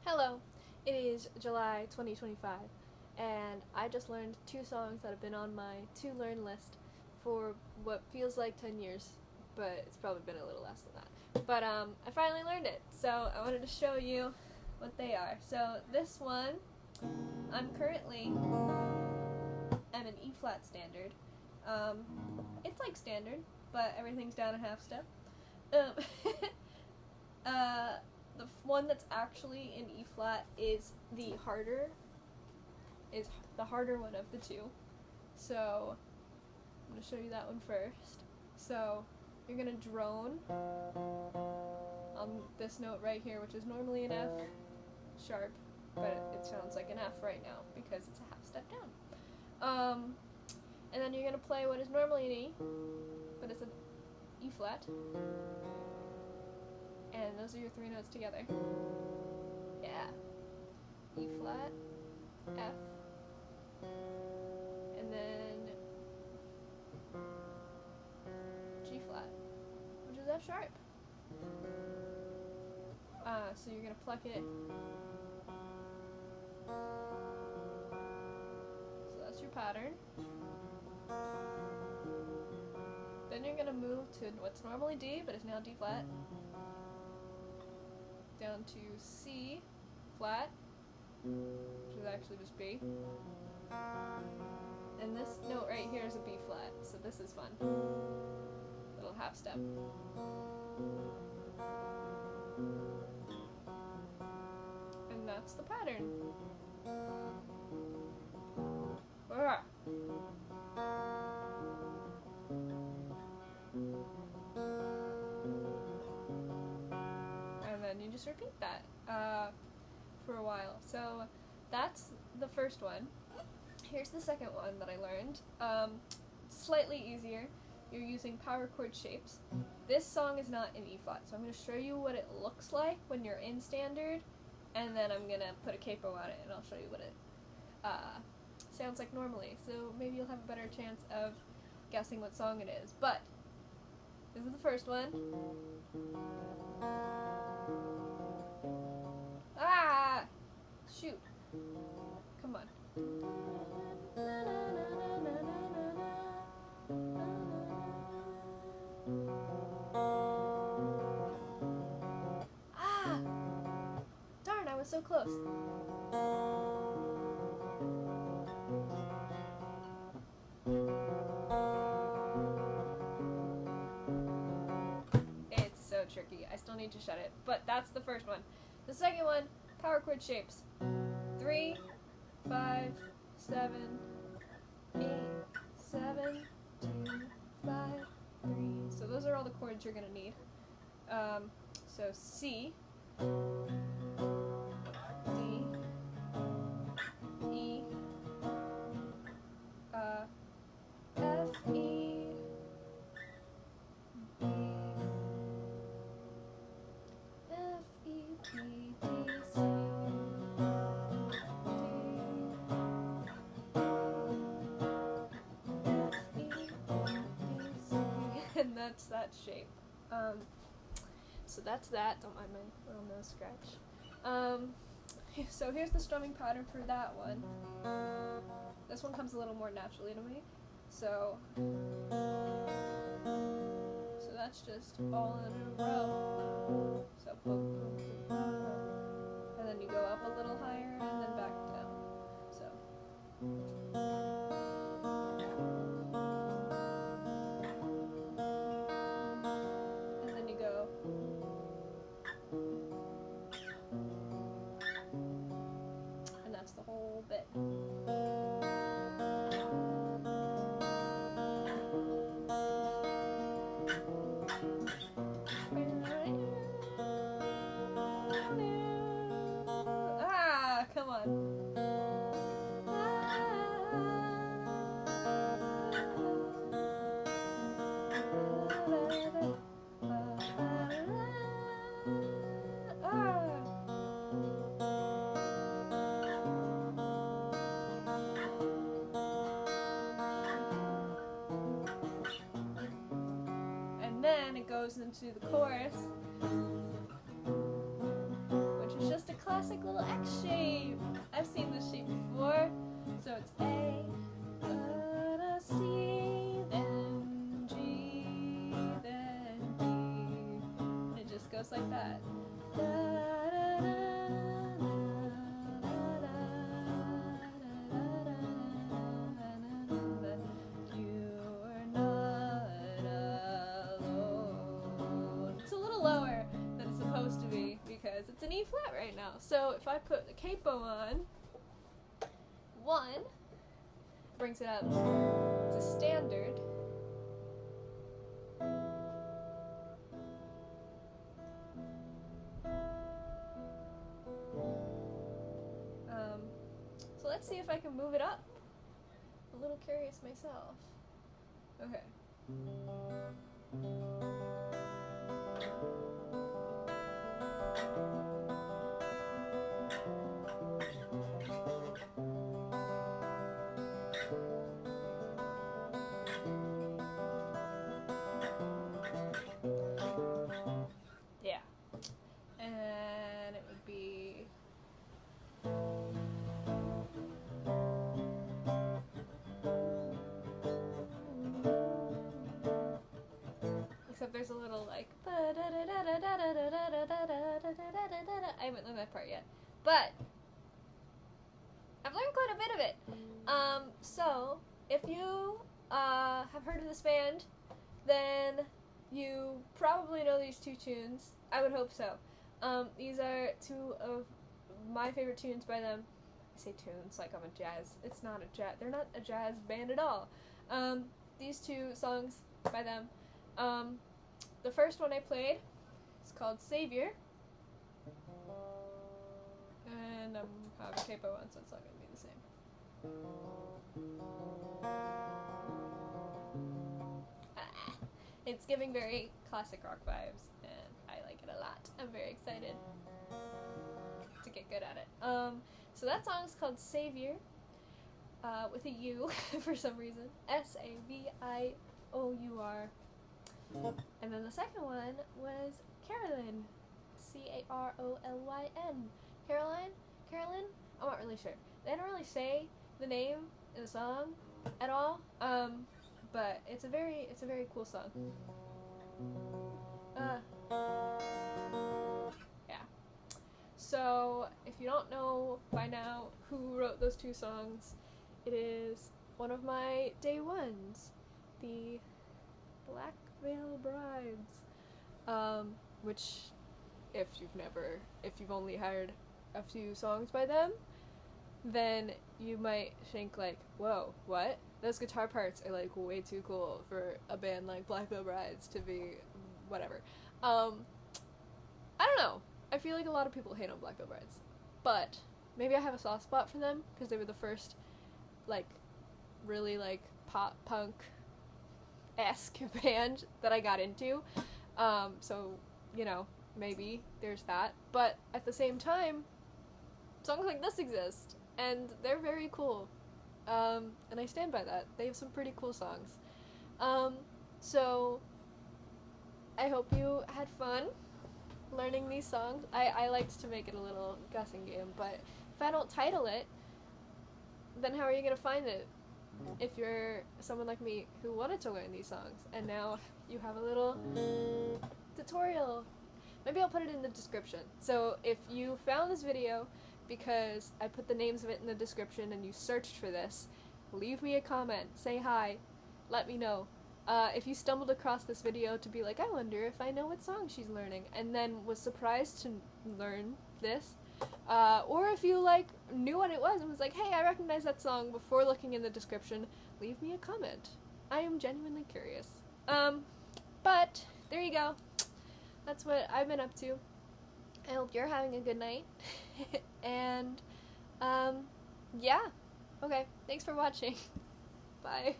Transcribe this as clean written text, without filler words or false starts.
Hello, it is July 2025, and I just learned two songs that have been on my to learn list for what feels like 10 years, but it's probably been a little less than that. But I finally learned it, so I wanted to show you what they are. So this one, I'm currently at an E flat standard. It's like standard, but everything's down a half step. Um, the one that's actually in E flat is the harder one of the two. So I'm gonna show you that one first. So you're gonna drone on this note right here, which is normally an F sharp, but it sounds like an F right now because it's a half step down. And then you're gonna play what is normally an E, but it's an E flat. And those are your three notes together. Yeah. E flat, F, and then G flat, which is F sharp. So you're gonna pluck it. So that's your pattern. Then you're gonna move to what's normally D, but is now D flat. Down to C flat, which is actually just B. And this note right here is a B flat, so this is fun. Little half step. And that's the pattern. Ah. You just repeat that for a while. So that's the first one. Here's the second one that I learned. Slightly easier. You're using power chord shapes. This song is not in E flat, so I'm going to show you what it looks like when you're in standard, and then I'm going to put a capo on it, and I'll show you what it sounds like normally. So maybe you'll have a better chance of guessing what song it is. But this is the first one. Ah! Shoot. Come on. Ah! Darn, I was so close. It's so tricky. I still need to shut it. But that's the first one. The second one, power chord shapes. 3, 5, 7, 8, 7, 2, 5, 3. So those are all the chords you're going to need. So C, D, E, F, E, B, F, E, B, D, C, and that's that shape. So that's that. Don't mind my little nose scratch. So here's the strumming pattern for that one. This one comes a little more naturally to me. So that's just all in a row. So boom, boom, boom, boom. And then you go up a little higher and then back down. So. And that's the whole bit. Ah, come on. And then it goes into the chorus, which is just a classic classic little X shape. I've seen this shape before. So it's A, C, then G, then D. And it just goes like that. Lower than it's supposed to be because it's an E flat right now. So if I put the capo on, 1 brings it up to standard. So let's see if I can move it up. I'm a little curious myself. Okay. Yeah. And it would be except there's a little like I haven't learned that part yet, but I've learned quite a bit of it. So if you have heard of this band, then you probably know these 2 tunes. I would hope so. These are 2 of my favorite tunes by them. I say tunes like I'm a jazz. It's not a jazz. They're not a jazz band at all. These 2 songs by them. The first one I played is called Saviour. And I'm having capo on, so it's not going to be the same. It's giving very classic rock vibes, and I like it a lot. I'm very excited to get good at it. So that song's called Saviour, with a U for some reason. Saviour. And then the second one was Carolyn. Carolyn. Carolyn? I'm not really sure. They don't really say the name in the song at all. But it's a very cool song. Yeah. So if you don't know by now who wrote those 2 songs, it is one of my day ones, the Black Veil Brides, which if you've only heard a few songs by them, then you might think like, whoa, what? Those guitar parts are like way too cool for a band like Black Veil Brides to be whatever. I don't know. I feel like a lot of people hate on Black Veil Brides, but maybe I have a soft spot for them because they were the first like really like pop punk-esque band that I got into. So, you know, maybe there's that. But at the same time, songs like this exist, and they're very cool. And I stand by that. They have some pretty cool songs. So I hope you had fun learning these songs. I liked to make it a little guessing game, but if I don't title it, then how are you going to find it? If you're someone like me who wanted to learn these songs, and now you have a little tutorial. Maybe I'll put it in the description. So if you found this video because I put the names of it in the description and you searched for this, leave me a comment, say hi, let me know. If you stumbled across this video to be like, I wonder if I know what song she's learning, and then was surprised to learn this, or if you like knew what it was and was like, hey, I recognize that song before looking in the description, leave me a comment. I am genuinely curious. But there you go. That's what I've been up to. I hope you're having a good night. And yeah. Okay, thanks for watching. Bye.